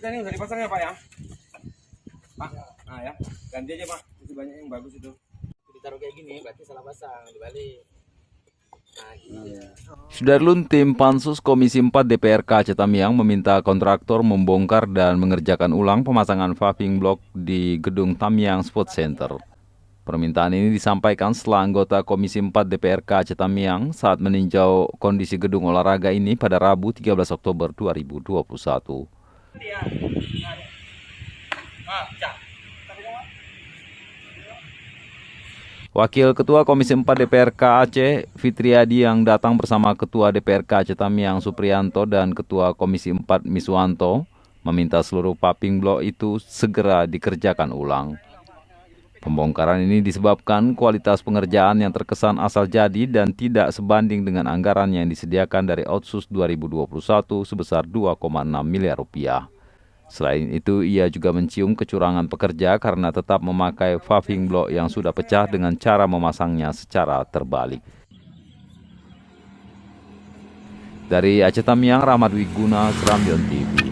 kita ini udah dipasang ya Pak ya? Pak, nah ya, ganti aja Pak, itu banyak yang bagus itu. Ditaruh kayak gini berarti salah pasang, dibalik. Nah, iya. Sudarlun, tim Pansus Komisi 4 DPRK Aceh Tamiang meminta kontraktor membongkar dan mengerjakan ulang pemasangan paving block di gedung Tamiang Sport Center. Permintaan ini disampaikan setelah anggota Komisi 4 DPRK Aceh Tamiang saat meninjau kondisi gedung olahraga ini pada Rabu 13 Oktober 2021. Wakil Ketua Komisi 4 DPRK Aceh, Fitriadi, yang datang bersama Ketua DPRK Aceh Tamiang Supriyanto dan Ketua Komisi 4 Miswanto meminta seluruh paving block itu segera dikerjakan ulang. Pembongkaran ini disebabkan kualitas pengerjaan yang terkesan asal jadi dan tidak sebanding dengan anggaran yang disediakan dari Otsus 2021 sebesar 2,6 miliar rupiah. Selain itu, ia juga mencium kecurangan pekerja karena tetap memakai paving block yang sudah pecah dengan cara memasangnya secara terbalik. Dari Aceh Tamiang, Rahmat Wiguna, Serambion TV.